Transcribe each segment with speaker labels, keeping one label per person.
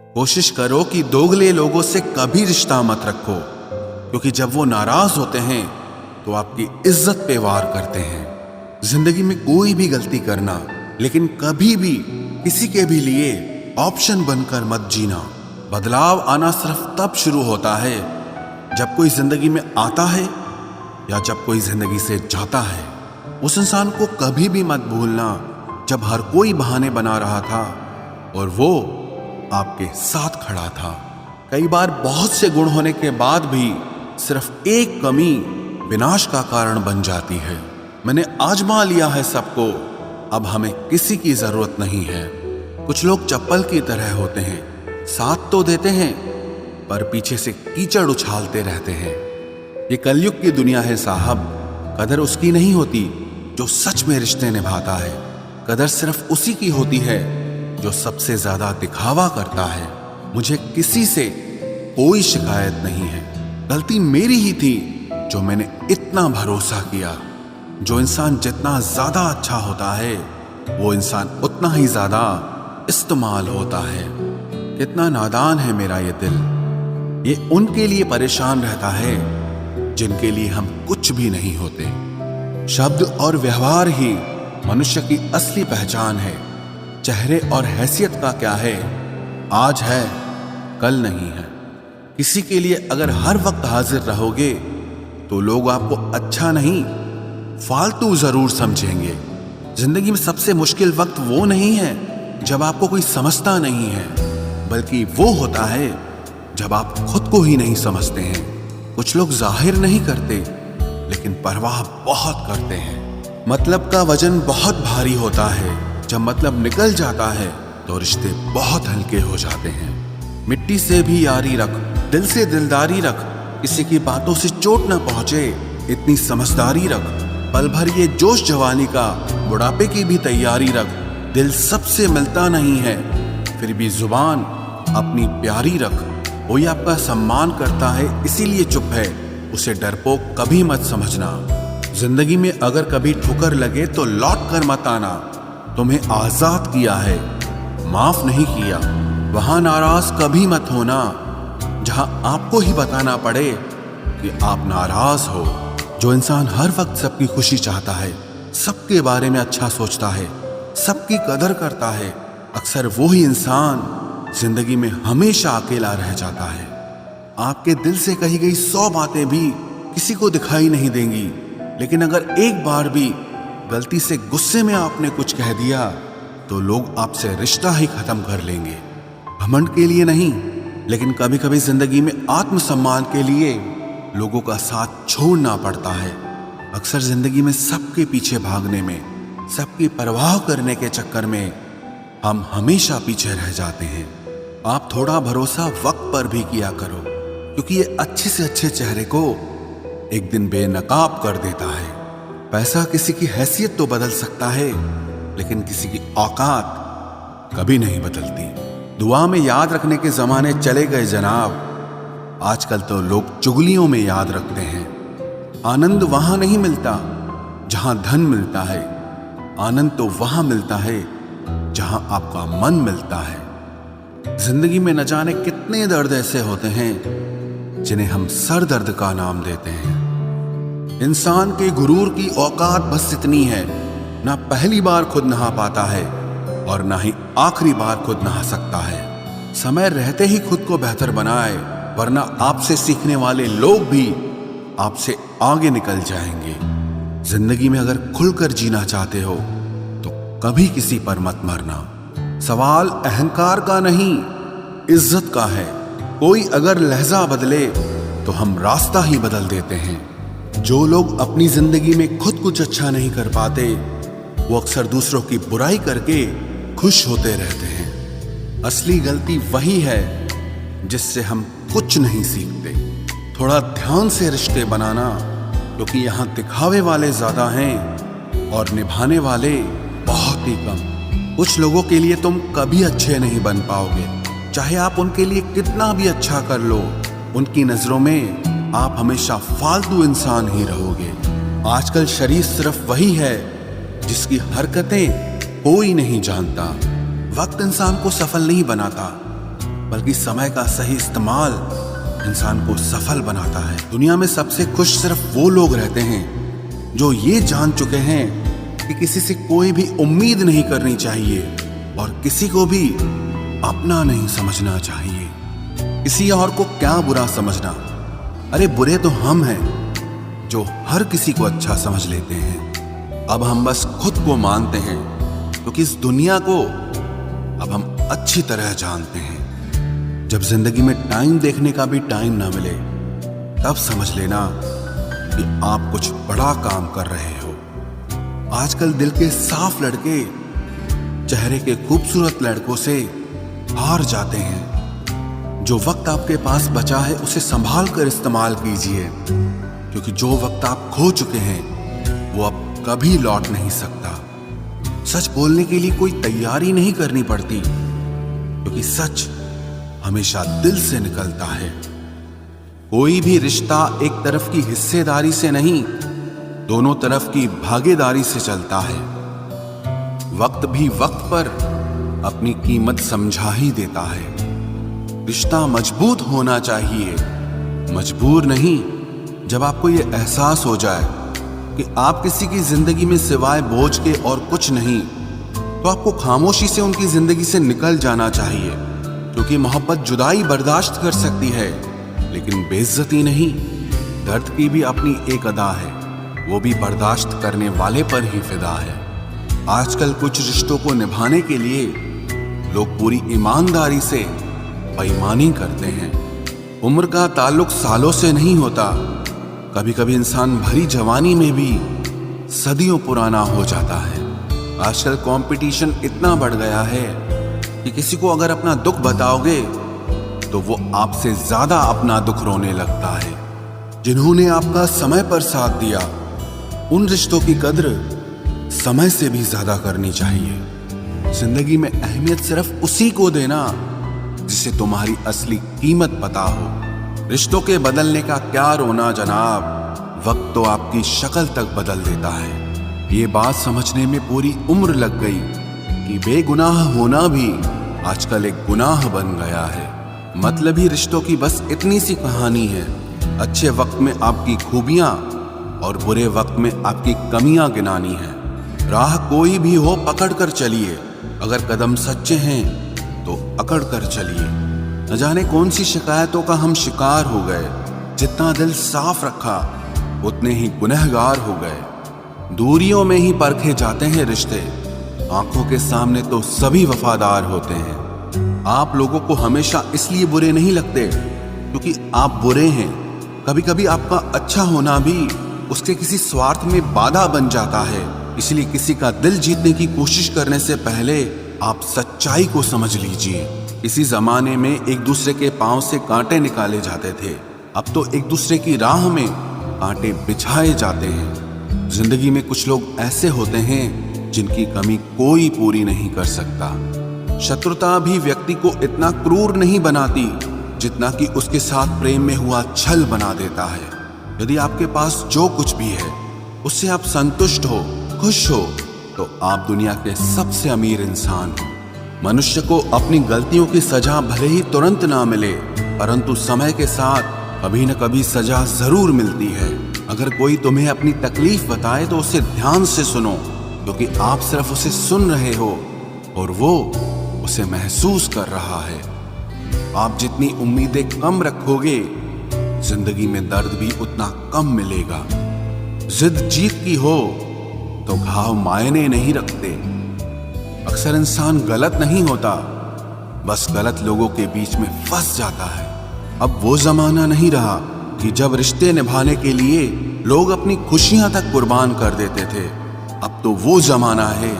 Speaker 1: कोशिश करो कि दोगले लोगों से कभी रिश्ता मत रखो, क्योंकि जब वो नाराज होते हैं तो आपकी इज्जत पे वार करते हैं। जिंदगी में कोई भी गलती करना, लेकिन कभी भी किसी के भी लिए ऑप्शन बनकर मत जीना। बदलाव आना सिर्फ तब शुरू होता है जब कोई जिंदगी में आता है या जब कोई जिंदगी से जाता है। उस इंसान को कभी भी मत भूलना जब हर कोई बहाने बना रहा था और वो आपके साथ खड़ा था। कई बार बहुत से गुण होने के बाद भी सिर्फ एक कमी विनाश का कारण बन जाती है। मैंने आजमा लिया है सबको, अब हमें किसी की जरूरत नहीं है। कुछ लोग चप्पल की तरह होते हैं, साथ तो देते हैं पर पीछे से कीचड़ उछालते रहते हैं। ये कलयुग की दुनिया है साहब। कदर उसकी नहीं होती जो सच में रिश्ते निभाता है। कदर सिर्फ उसी की होती है जो सबसे ज्यादा दिखावा करता है। मुझे किसी से कोई शिकायत नहीं है। गलती मेरी ही थी जो मैंने इतना भरोसा किया। जो इंसान जितना ज्यादा अच्छा होता है वो इंसान उतना ही ज्यादा इस्तेमाल होता है। कितना नादान है मेरा ये दिल। ये उनके लिए परेशान रहता है जिनके लिए हम कुछ भी नहीं होते। शब्द और व्यवहार ही मनुष्य की असली पहचान है। चेहरे और हैसियत का क्या है, आज है कल नहीं है। किसी के लिए अगर हर वक्त हाजिर रहोगे तो लोग आपको अच्छा नहीं फालतू जरूर समझेंगे। जिंदगी में सबसे मुश्किल वक्त वो नहीं है जब आपको कोई समझता नहीं है, बल्कि वो होता है जब आप खुद को ही नहीं समझते हैं। कुछ लोग जाहिर नहीं करते लेकिन परवाह बहुत करते हैं। मतलब का वजन बहुत भारी होता है, जब मतलब निकल जाता है तो रिश्ते बहुत हल्के हो जाते हैं। मिट्टी से भी यारी रख, दिल से दिलदारी रख, किसी की बातों से चोट न पहुंचे इतनी समझदारी रख। पल भर ये जोश जवानी का, बुढ़ापे की भी तैयारी रख। दिल सबसे मिलता नहीं है फिर भी जुबान अपनी प्यारी रख। कोई आपका सम्मान करता है इसीलिए चुप है, उसे डरपोक कभी मत समझना। जिंदगी में अगर कभी ठुकर लगे तो लौट कर मत आना। तुम्हें आजाद किया है, माफ नहीं किया। वहां नाराज कभी मत होना जहां आपको ही बताना पड़े कि आप नाराज हो। जो इंसान हर वक्त सबकी खुशी चाहता है, सबके बारे में अच्छा सोचता है, सबकी कदर करता है, अक्सर वो ही इंसान जिंदगी में हमेशा अकेला रह जाता है। आपके दिल से कही गई 100 बातें भी किसी को दिखाई नहीं देंगी, लेकिन अगर एक बार भी गलती से गुस्से में आपने कुछ कह दिया तो लोग आपसे रिश्ता ही खत्म कर लेंगे। घमंड के लिए नहीं, लेकिन कभी कभी जिंदगी में आत्मसम्मान के लिए लोगों का साथ छोड़ना पड़ता है। अक्सर जिंदगी में सबके पीछे भागने में, सबकी परवाह करने के चक्कर में हम हमेशा पीछे रह जाते हैं। आप थोड़ा भरोसा वक्त पर भी किया करो, क्योंकि ये अच्छे से अच्छे चेहरे को एक दिन बेनकाब कर देता है। पैसा किसी की हैसियत तो बदल सकता है, लेकिन किसी की औकात कभी नहीं बदलती। दुआ में याद रखने के जमाने चले गए जनाब, आजकल तो लोग चुगलियों में याद रखते हैं। आनंद वहां नहीं मिलता जहां धन मिलता है, आनंद तो वहां मिलता है जहां आपका मन मिलता है। जिंदगी में न जाने कितने दर्द ऐसे होते हैं जिन्हें हम सर दर्द का नाम देते हैं। इंसान के गुरूर की औकात बस इतनी है, ना पहली बार खुद नहा पाता है और ना ही आखिरी बार खुद नहा सकता है। समय रहते ही खुद को बेहतर बनाए, वरना आपसे सीखने वाले लोग भी आपसे आगे निकल जाएंगे। जिंदगी में अगर खुलकर जीना चाहते हो तो कभी किसी पर मत मरना। सवाल अहंकार का नहीं, इज्जत का है। कोई अगर लहजा बदले तो हम रास्ता ही बदल देते हैं। जो लोग अपनी जिंदगी में खुद कुछ अच्छा नहीं कर पाते, वो अक्सर दूसरों की बुराई करके खुश होते रहते हैं। असली गलती वही है जिससे हम कुछ नहीं सीखते। थोड़ा ध्यान से रिश्ते बनाना, क्योंकि यहाँ दिखावे वाले ज्यादा हैं और निभाने वाले बहुत ही कम। कुछ लोगों के लिए तुम कभी अच्छे नहीं बन पाओगे, चाहे आप उनके लिए कितना भी अच्छा कर लो। उनकी नजरों में आप हमेशा फालतू इंसान ही रहोगे। आजकल शरीफ सिर्फ वही है जिसकी हरकतें कोई नहीं जानता। वक्त इंसान को सफल नहीं बनाता, बल्कि समय का सही इस्तेमाल इंसान को सफल बनाता है। दुनिया में सबसे खुश सिर्फ वो लोग रहते हैं जो ये जान चुके हैं कि किसी से कोई भी उम्मीद नहीं करनी चाहिए और किसी को भी अपना नहीं समझना चाहिए। किसी और को क्या बुरा समझना, अरे बुरे तो हम हैं जो हर किसी को अच्छा समझ लेते हैं। अब हम बस खुद को मानते हैं क्योंकि इस दुनिया को अब हम अच्छी तरह जानते हैं। जब जिंदगी में टाइम देखने का भी टाइम ना मिले तब समझ लेना कि आप कुछ बड़ा काम कर रहे हो। आजकल दिल के साफ लड़के चेहरे के खूबसूरत लड़कों से हार जाते हैं। जो वक्त आपके पास बचा है उसे संभाल कर इस्तेमाल कीजिए, क्योंकि जो वक्त आप खो चुके हैं वो अब कभी लौट नहीं सकता। सच बोलने के लिए कोई तैयारी नहीं करनी पड़ती, क्योंकि सच हमेशा दिल से निकलता है। कोई भी रिश्ता एक तरफ की हिस्सेदारी से नहीं, दोनों तरफ की भागीदारी से चलता है। वक्त भी वक्त पर अपनी कीमत समझा ही देता है। रिश्ता मजबूत होना चाहिए, मजबूर नहीं। जब आपको यह एहसास हो जाए कि आप किसी की जिंदगी में सिवाय बोझ के और कुछ नहीं, तो आपको खामोशी से उनकी जिंदगी से निकल जाना चाहिए, क्योंकि मोहब्बत जुदाई बर्दाश्त कर सकती है लेकिन बेइज्जती नहीं। दर्द की भी अपनी एक अदा है, वो भी बर्दाश्त करने वाले पर ही फिदा है। आजकल कुछ रिश्तों को निभाने के लिए लोग पूरी ईमानदारी से बेईमानी करते हैं। उम्र का ताल्लुक सालों से नहीं होता, कभी कभी इंसान भरी जवानी में भी सदियों पुराना हो जाता है। आजकल कंपटीशन इतना बढ़ गया है कि किसी को अगर अपना दुख बताओगे तो वो आपसे ज्यादा अपना दुख रोने लगता है। जिन्होंने आपका समय पर साथ दिया, उन रिश्तों की कद्र समय से भी ज्यादा करनी चाहिए। जिंदगी में अहमियत सिर्फ उसी को देना जिसे तुम्हारी असली कीमत पता हो। रिश्तों के बदलने का क्या रोना जनाब, वक्त तो आपकी शक्ल तक बदल देता है। ये बात समझने में पूरी उम्र लग गई कि बेगुनाह होना भी आजकल एक गुनाह बन गया है। मतलबी रिश्तों की बस इतनी सी कहानी है। अच्छे वक्त में आपकी खूबियां और बुरे वक्त में आपकी कमियां गिनानी है। राह कोई भी हो पकड़ कर चलिए, अगर कदम सच्चे हैं तो अकड़ कर चलिए। न जाने कौन सी शिकायतों का हम शिकार हो गए। जितना दिल साफ रखा उतने ही गुनहगार हो गए। दूरियों में ही परखे जाते हैं रिश्ते, आंखों के सामने तो सभी वफादार होते हैं। आप लोगों को हमेशा इसलिए बुरे नहीं लगते क्योंकि आप बुरे हैं। कभी कभी आपका अच्छा होना भी उसके किसी स्वार्थ में बाधा बन जाता है। इसलिए किसी का दिल जीतने की कोशिश करने से पहले आप सच्चाई को समझ लीजिए। इसी जमाने में एक दूसरे के पांव से कांटे निकाले जाते थे, अब तो एक दूसरे की राह में कांटे बिछाए जाते हैं। जिंदगी में कुछ लोग ऐसे होते हैं जिनकी कमी कोई पूरी नहीं कर सकता। शत्रुता भी व्यक्ति को इतना क्रूर नहीं बनाती जितना कि उसके साथ प्रेम में हुआ छल बना देता है। यदि आपके पास जो कुछ भी है उससे आप संतुष्ट हो, खुश हो, तो आप दुनिया के सबसे अमीर इंसान हो। मनुष्य को अपनी गलतियों की सजा भले ही तुरंत ना मिले, परंतु समय के साथ कभी न कभी सजा जरूर मिलती है। अगर कोई तुम्हें अपनी तकलीफ बताए तो उसे ध्यान से सुनो, क्योंकि आप सिर्फ उसे सुन रहे हो और वो उसे महसूस कर रहा है। आप जितनी उम्मीदें कम रखोगे, जिंदगी में दर्द भी उतना कम मिलेगा। जिद जीत की हो तो घाव मायने नहीं रखते। अक्सर इंसान गलत नहीं होता, बस गलत लोगों के बीच में फंस जाता है। अब वो जमाना नहीं रहा कि जब रिश्ते निभाने के लिए लोग अपनी खुशियां तक कुर्बान कर देते थे। अब तो वो जमाना है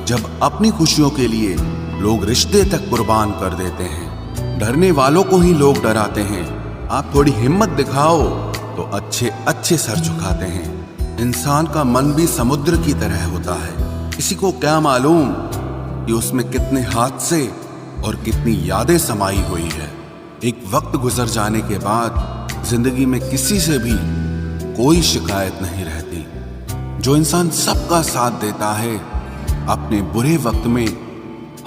Speaker 1: जब अपनी खुशियों के लिए लोग रिश्ते तक कुर्बान कर देते हैं। डरने वालों को ही लोग डराते हैं। आप थोड़ी हिम्मत दिखाओ तो अच्छे अच्छे सर झुकाते हैं। इंसान का मन भी समुद्र की तरह होता है। किसी को क्या मालूम कि उसमें कितने हादसे और कितनी यादें समाई हुई है। एक वक्त गुजर जाने के बाद जिंदगी में किसी से भी कोई शिकायत नहीं रहती। जो इंसान सबका साथ देता है, अपने बुरे वक्त में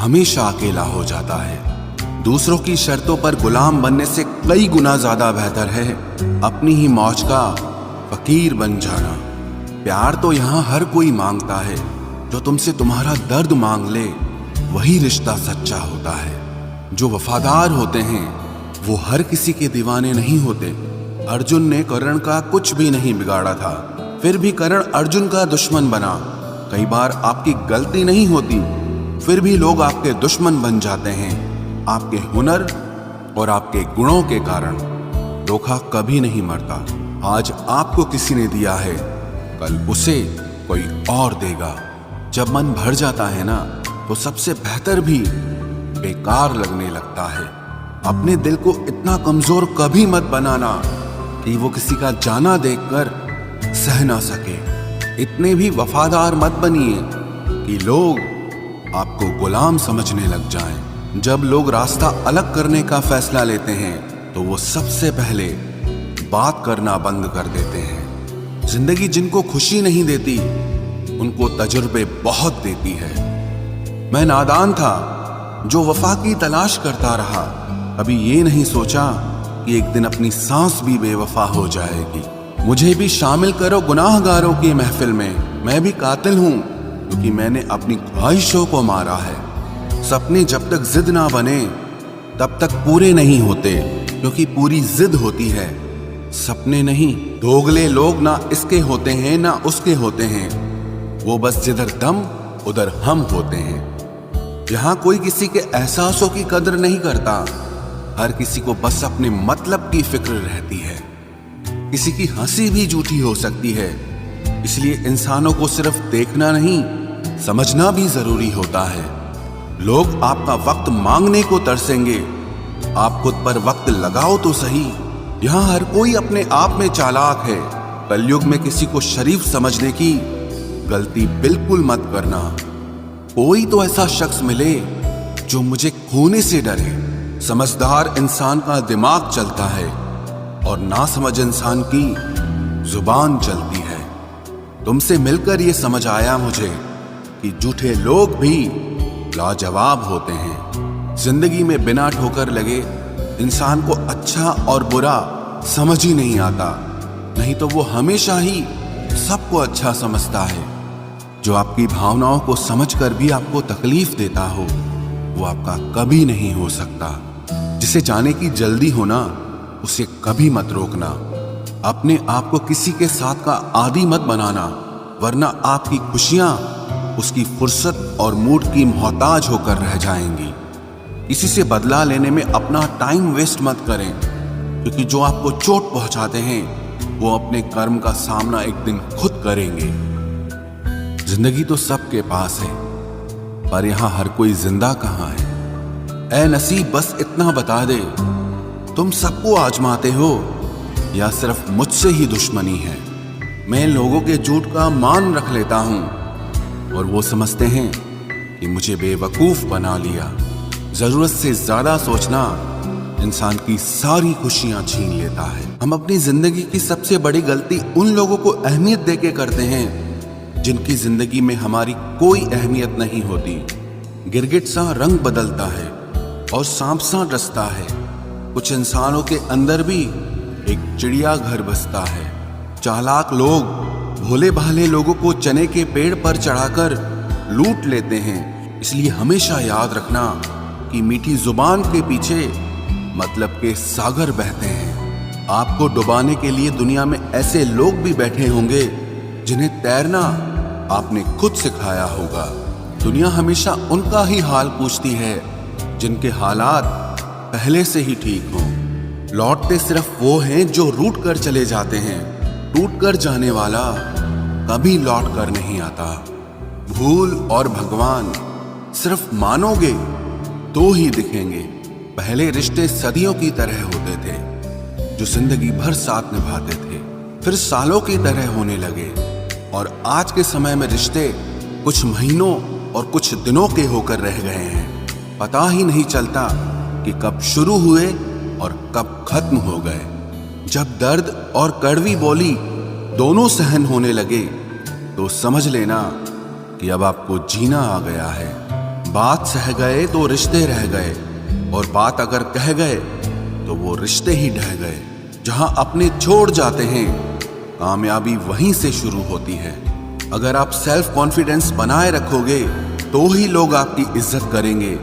Speaker 1: हमेशा अकेला हो जाता है। दूसरों की शर्तों पर गुलाम बनने से कई गुना ज्यादा बेहतर है अपनी ही मौज का फकीर बन जाना। प्यार तो यहाँ हर कोई मांगता है, जो तुमसे तुम्हारा दर्द मांग ले वही रिश्ता सच्चा होता है। जो वफादार होते हैं वो हर किसी के दीवाने नहीं होते। अर्जुन ने कर्ण का कुछ भी नहीं बिगाड़ा था, फिर भी कर्ण अर्जुन का दुश्मन बना। कई बार आपकी गलती नहीं होती, फिर भी लोग आपके दुश्मन बन जाते हैं, आपके हुनर और आपके गुणों के कारण। धोखा कभी नहीं मरता। आज आपको किसी ने दिया है, कल उसे कोई और देगा। जब मन भर जाता है ना, तो सबसे बेहतर भी बेकार लगने लगता है। अपने दिल को इतना कमजोर कभी मत बनाना कि वो किसी का जाना देखकर सह ना सके। इतने भी वफादार मत बनिए कि लोग आपको गुलाम समझने लग जाएं। जब लोग रास्ता अलग करने का फैसला लेते हैं तो वो सबसे पहले बात करना बंद कर देते हैं। जिंदगी जिनको खुशी नहीं देती उनको तजुर्बे बहुत देती है। मैं नादान था जो वफा की तलाश करता रहा, कभी ये नहीं सोचा कि एक दिन अपनी सांस भी बेवफा हो जाएगी। मुझे भी शामिल करो गुनाहगारों की महफिल में। मैं भी कातिल हूं क्योंकि मैंने अपनी ख्वाहिशों को मारा है। सपने जब तक जिद ना बने तब तक पूरे नहीं होते, क्योंकि पूरी जिद होती है, सपने नहीं। दोगले लोग ना इसके होते हैं ना उसके होते हैं, वो बस जिधर दम उधर हम होते हैं। यहाँ कोई किसी के एहसासों की कदर नहीं करता, हर किसी को बस अपने मतलब की फिक्र रहती है। किसी की हंसी भी झूठी हो सकती है, इसलिए इंसानों को सिर्फ देखना नहीं समझना भी जरूरी होता है। लोग आपका वक्त मांगने को तरसेंगे, आप खुद पर वक्त लगाओ तो सही। यहाँ हर कोई अपने आप में चालाक है। कलयुग में किसी को शरीफ समझने की गलती बिल्कुल मत करना। कोई तो ऐसा शख्स मिले जो मुझे खोने से डरे। समझदार इंसान का दिमाग चलता है और नासमझ इंसान की जुबान चलती है। तुमसे मिलकर ये समझ आया मुझे कि झूठे लोग भी लाजवाब होते हैं। जिंदगी में बिना ठोकर लगे इंसान को अच्छा और बुरा समझ ही नहीं आता, नहीं तो वो हमेशा ही सबको अच्छा समझता है। जो आपकी भावनाओं को समझकर भी आपको तकलीफ देता हो वो आपका कभी नहीं हो सकता। जिसे जाने की जल्दी हो ना, उसे कभी मत रोकना। अपने आप को किसी के साथ का आदी मत बनाना, वरना आपकी खुशियां उसकी फुर्सत और मूड की मोहताज होकर रह जाएंगी। किसी से बदला लेने में अपना टाइम वेस्ट मत करें, क्योंकि जो आपको चोट पहुंचाते हैं वो अपने कर्म का सामना एक दिन खुद करेंगे। जिंदगी तो सबके पास है, पर यहां हर कोई जिंदा कहां है। ऐ नसीब बस इतना बता दे, तुम सबको आजमाते हो या सिर्फ मुझसे ही दुश्मनी है। मैं लोगों के झूठ का मान रख लेता हूं और वो समझते हैं कि मुझे बेवकूफ बना लिया। जरूरत से ज्यादा सोचना इंसान की सारी खुशियां छीन लेता है। हम अपनी जिंदगी की सबसे बड़ी गलती उन लोगों को अहमियत देके करते हैं जिनकी जिंदगी में हमारी कोई अहमियत नहीं होती। गिरगिट सा रंग बदलता है और सांप सा डसता है। कुछ इंसानों के अंदर भी एक चिड़िया घर बसता है। चालाक लोग भोले भाले लोगों को चने के पेड़ पर चढ़ाकर लूट लेते हैं। इसलिए हमेशा याद रखना कि मीठी जुबान के पीछे मतलब के सागर बहते हैं। आपको डुबाने के लिए दुनिया में ऐसे लोग भी बैठे होंगे जिन्हें तैरना आपने खुद सिखाया होगा। दुनिया हमेशा उनका ही हाल पूछती है जिनके हालात पहले से ही ठीक हों। लौटते सिर्फ वो हैं जो रूठ कर चले जाते हैं। टूट कर जाने वाला कभी लौट कर नहीं आता। भूल और भगवान सिर्फ मानोगे तो ही दिखेंगे। पहले रिश्ते सदियों की तरह होते थे, जो जिंदगी भर साथ निभाते थे, फिर सालों की तरह होने लगे। और आज के समय में रिश्ते कुछ महीनों और कुछ दिनों के होकर रह गए हैं। पता ही नहीं चलता कि कब शुरू हुए और कब खत्म हो गए। जब दर्द और कड़वी बोली दोनों सहन होने लगे तो समझ लेना कि अब आपको जीना आ गया है। बात सह गए तो रिश्ते रह गए, और बात अगर कह गए तो वो रिश्ते ही ढह गए। जहां अपने छोड़ जाते हैं, कामयाबी वहीं से शुरू होती है। अगर आप सेल्फ कॉन्फिडेंस बनाए रखोगे तो ही लोग आपकी इज्जत करेंगे,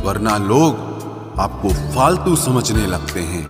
Speaker 1: वरना लोग आपको फालतू समझने लगते हैं।